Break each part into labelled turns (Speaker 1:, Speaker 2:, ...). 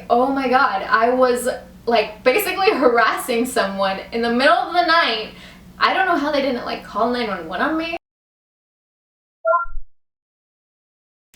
Speaker 1: Oh my god, I was like basically harassing someone in the middle of the night. I don't know how they didn't like call 911 on me.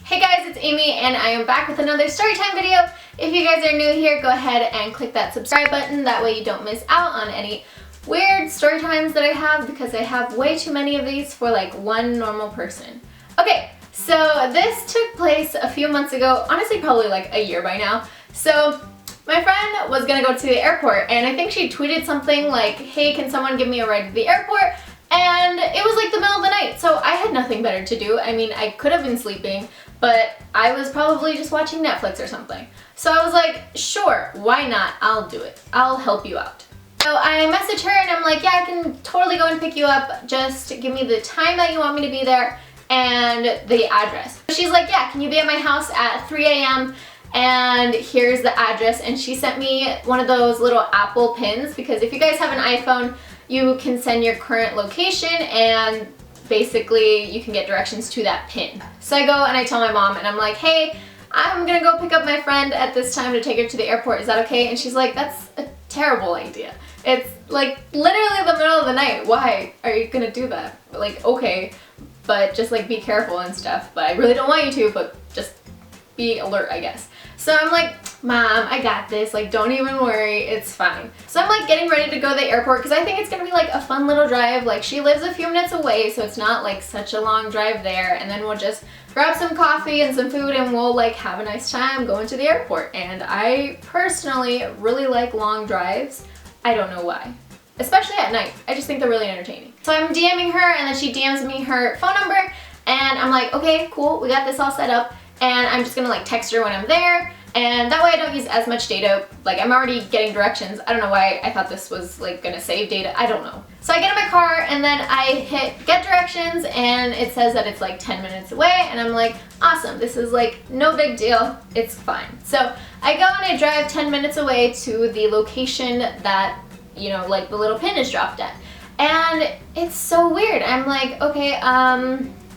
Speaker 1: Hey guys, it's Amy and I am back with another storytime video. If you guys are new here, go ahead and click that subscribe button. That way you don't miss out on any weird story times that I have, because I have way too many of these for like one normal person. Okay, so this took place a few months ago, honestly probably like a year by now. So my friend was gonna go to the airport and I think she tweeted something like, hey, can someone give me a ride to the airport? And it was like the middle of the night, so I had nothing better to do. I mean, I could have been sleeping, but I was probably just watching Netflix or something. So I was like, sure, why not? I'll do it. I'll help you out. So I messaged her and I'm like, yeah, I can totally go and pick you up. Just give me the time that you want me to be there and the address. She's like, yeah, can you be at my house at 3 a.m. and here's the address. And she sent me one of those little Apple pins, because if you guys have an iPhone, you can send your current location and basically you can get directions to that pin. So I go and I tell my mom and I'm like, hey, I'm gonna go pick up my friend at this time to take her to the airport. Is that okay? And she's like, that's a terrible idea. It's like literally the middle of the night. Why are you gonna do that? Like, okay, but just like be careful and stuff. But I really don't want you to, but just be alert, I guess. So I'm like, Mom, I got this, like don't even worry, it's fine. So I'm like getting ready to go to the airport because I think it's gonna be like a fun little drive. Like she lives a few minutes away, so it's not like such a long drive there, and then we'll just grab some coffee and some food and we'll like have a nice time going to the airport. And I personally really like long drives. I don't know why. Especially at night. I just think they're really entertaining. So I'm DMing her and then she DMs me her phone number and I'm like, okay, cool, we got this all set up. And I'm just gonna like text her when I'm there, and that way I don't use as much data. Like I'm already getting directions. I don't know why I thought this was like gonna save data. I don't know. So I get in my car and then I hit get directions and it says that it's like 10 minutes away, and I'm like, awesome, this is like no big deal, it's fine. So I go and I drive 10 minutes away to the location that, you know, like the little pin is dropped at. And it's so weird. I'm like, okay,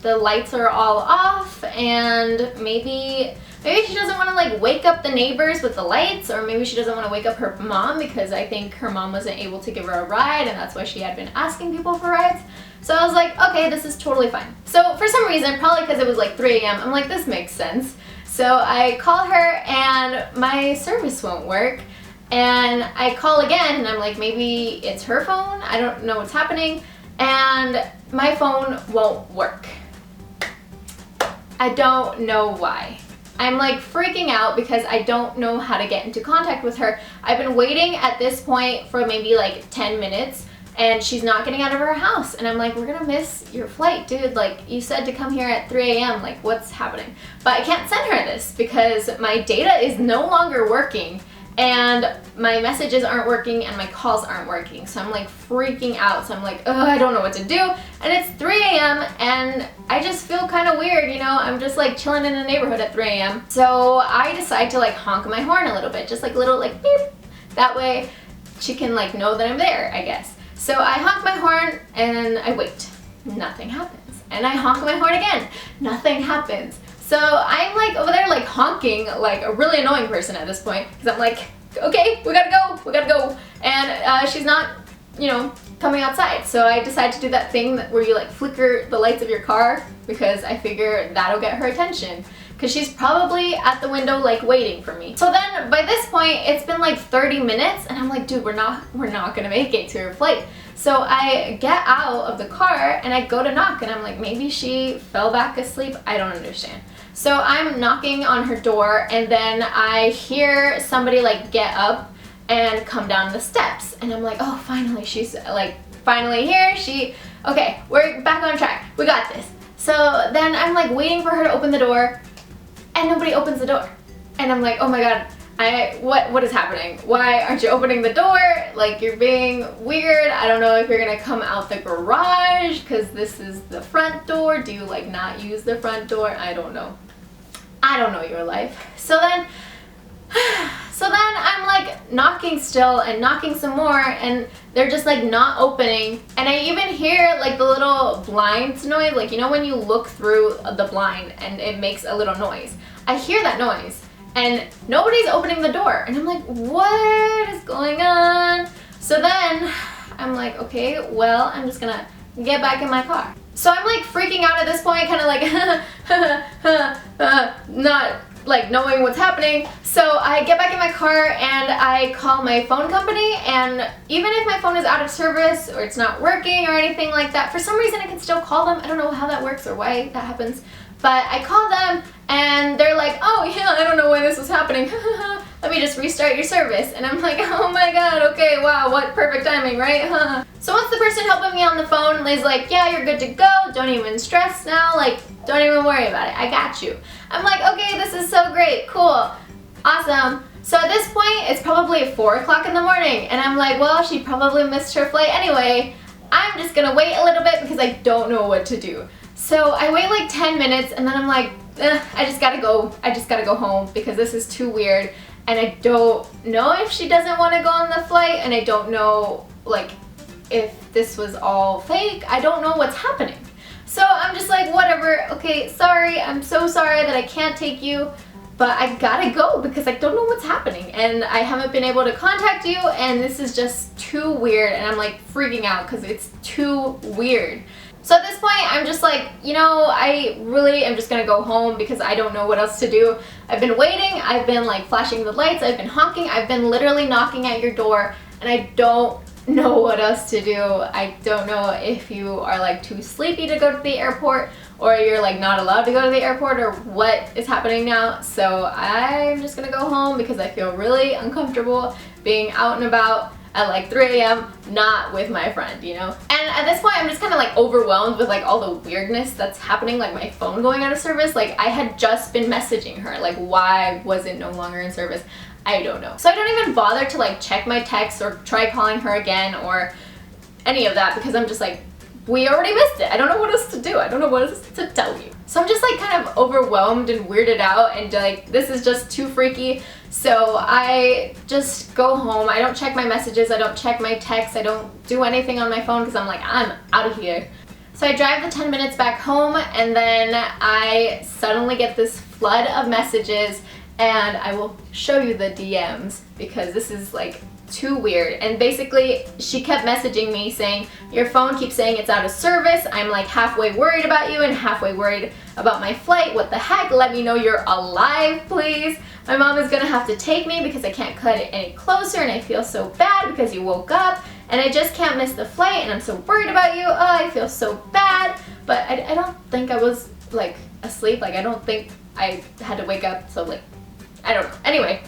Speaker 1: the lights are all off, and maybe she doesn't want to like wake up the neighbors with the lights, or maybe she doesn't want to wake up her mom, because I think her mom wasn't able to give her a ride and that's why she had been asking people for rides. So I was like, okay, this is totally fine. So for some reason, probably because it was like 3 a.m., I'm like, this makes sense. So I call her and my service won't work. And I call again and I'm like, maybe it's her phone, I don't know what's happening, and my phone won't work. I don't know why. I'm like freaking out because I don't know how to get into contact with her. I've been waiting at this point for maybe like 10 minutes and she's not getting out of her house. And I'm like, we're gonna miss your flight, dude. Like you said to come here at 3 a.m. Like what's happening? But I can't send her this because my data is no longer working and my messages aren't working and my calls aren't working. So I'm like freaking out. So I'm like, oh, I don't know what to do. And it's 3 a.m. and I just feel kind of weird, you know? I'm just like chilling in the neighborhood at 3 a.m. So I decide to like honk my horn a little bit, just like little like beep. That way she can like know that I'm there, I guess. So I honk my horn and I wait. Nothing happens. And I honk my horn again. Nothing happens. So I'm like over there like honking like a really annoying person at this point, because I'm like, okay, we gotta go. And she's not, you know, coming outside. So I decided to do that thing where you like flicker the lights of your car, because I figure that'll get her attention, because she's probably at the window like waiting for me. So then by this point it's been like 30 minutes and I'm like, dude, we're not gonna make it to her flight. So I get out of the car and I go to knock and I'm like, maybe she fell back asleep, I don't understand. So I'm knocking on her door and then I hear somebody like get up and come down the steps, and I'm like, oh, finally, she's like finally here. Okay, we're back on track, we got this. So then I'm like waiting for her to open the door and nobody opens the door, and I'm like, oh my god, what is happening? Why aren't you opening the door? Like you're being weird. I don't know if you're gonna come out the garage because this is the front door. Do you like not use the front door? I don't know your life. So then I'm like knocking still and knocking some more and they're just like not opening, and I even hear like the little blinds noise, like you know when you look through the blind and it makes a little noise. I hear that noise and nobody's opening the door. And I'm like, what is going on? So then I'm like, okay, well, I'm just gonna get back in my car. So I'm like freaking out at this point, kind of like not like knowing what's happening. So I get back in my car and I call my phone company, and even if my phone is out of service or it's not working or anything like that, for some reason I can still call them. I don't know how that works or why that happens, but I call them and they're like, oh yeah, I don't know why this was happening. Let me just restart your service. And I'm like, oh my god, okay, wow, what perfect timing, right? So once the person helping me on the phone is like, yeah, you're good to go, don't even stress now, like, don't even worry about it, I got you. I'm like, okay, this is so great, cool, awesome. So at this point, it's probably 4 o'clock in the morning, and I'm like, well, she probably missed her flight anyway. I'm just gonna wait a little bit because I don't know what to do. So I wait like 10 minutes, and then I'm like, I just gotta go home because this is too weird, and I don't know if she doesn't want to go on the flight, and I don't know, like, if this was all fake. I don't know what's happening. So I'm just like, whatever, okay, sorry, I'm so sorry that I can't take you, but I gotta go because I don't know what's happening, and I haven't been able to contact you, and this is just too weird, and I'm like freaking out because it's too weird. So at this point, I'm just like, you know, I really am just gonna go home because I don't know what else to do. I've been waiting, I've been like flashing the lights, I've been honking, I've been literally knocking at your door, and I don't know what else to do. I don't know if you are like too sleepy to go to the airport, or you're like not allowed to go to the airport, or what is happening now. So I'm just gonna go home because I feel really uncomfortable being out and about at like 3 a.m. not with my friend, you know? And at this point I'm just kind of like overwhelmed with like all the weirdness that's happening, like my phone going out of service. Like I had just been messaging her, like why was it no longer in service? I don't know. So I don't even bother to like check my texts or try calling her again or any of that because I'm just like, we already missed it. I don't know what else to do. I don't know what else to tell you. So I'm just like kind of overwhelmed and weirded out, and like this is just too freaky. So I just go home. I don't check my messages. I don't check my texts. I don't do anything on my phone because I'm like, I'm out of here. So I drive the 10 minutes back home, and then I suddenly get this flood of messages, and I will show you the DMs because this is like too weird. And basically she kept messaging me saying, your phone keeps saying it's out of service. I'm like halfway worried about you and halfway worried about my flight. What the heck? Let me know you're alive, please. My mom is gonna have to take me because I can't cut it any closer, and I feel so bad because you woke up and I just can't miss the flight, and I'm so worried about you. Oh, I feel so bad. But I don't think I was like asleep. Like I don't think I had to wake up, so like I don't know. Anyway,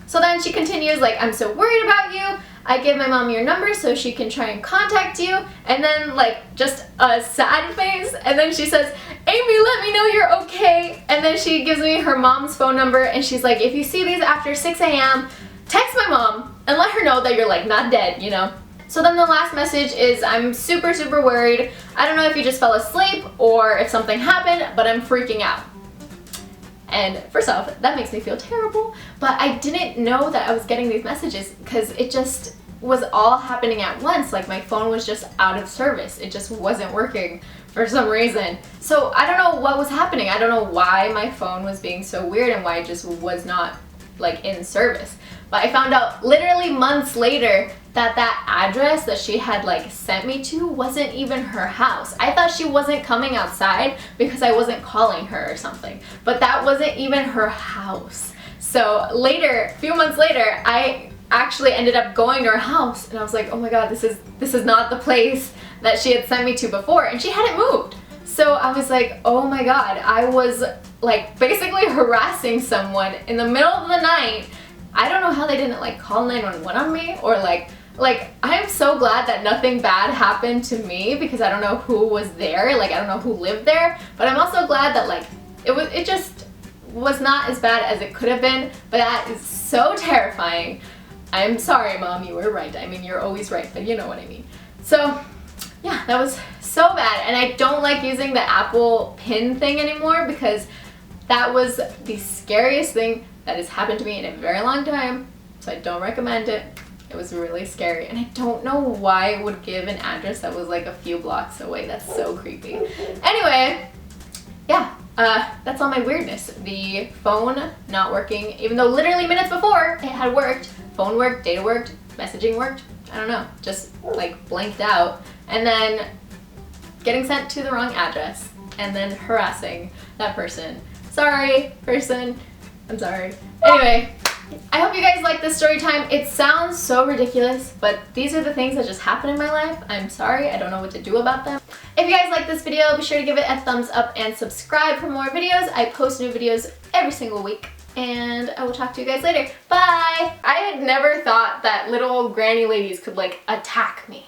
Speaker 1: so then she continues like, I'm so worried about you. I give my mom your number so she can try and contact you. And then like just a sad face. And then she says, Amy, let me know you're okay. And then she gives me her mom's phone number, and she's like, if you see these after 6 a.m., text my mom and let her know that you're like not dead, you know? So then the last message is, I'm super, super worried. I don't know if you just fell asleep or if something happened, but I'm freaking out. And first off, that makes me feel terrible, but I didn't know that I was getting these messages because it just was all happening at once. Like my phone was just out of service. It just wasn't working for some reason. So I don't know what was happening. I don't know why my phone was being so weird and why it just was not like in service. But I found out literally months later that that address that she had like sent me to wasn't even her house. I thought she wasn't coming outside because I wasn't calling her or something, but that wasn't even her house. So later, a few months later, I actually ended up going to her house, and I was like, oh my god, this is not the place that she had sent me to before, and she hadn't moved. So I was like, oh my god, I was like basically harassing someone in the middle of the night. I don't know how they didn't like call 911 on me, or like I'm so glad that nothing bad happened to me because I don't know who was there, like I don't know who lived there, but I'm also glad that like it just was not as bad as it could have been. But that is so terrifying. I'm sorry, Mom, you were right. I mean, you're always right, but you know what I mean. So yeah, that was so bad, and I don't like using the Apple Pin thing anymore because that was the scariest thing that has happened to me in a very long time, so I don't recommend it. It was really scary, and I don't know why it would give an address that was like a few blocks away. That's so creepy. Anyway, yeah, that's all my weirdness. The phone not working, even though literally minutes before it had worked. Phone worked, data worked, messaging worked. I don't know, just like blanked out. And then getting sent to the wrong address and then harassing that person. Sorry, person, I'm sorry. Anyway, I hope you guys like this story time. It sounds so ridiculous, but these are the things that just happen in my life. I'm sorry, I don't know what to do about them. If you guys like this video, be sure to give it a thumbs up and subscribe for more videos. I post new videos every single week, and I will talk to you guys later. Bye! I had never thought that little old granny ladies could like attack me.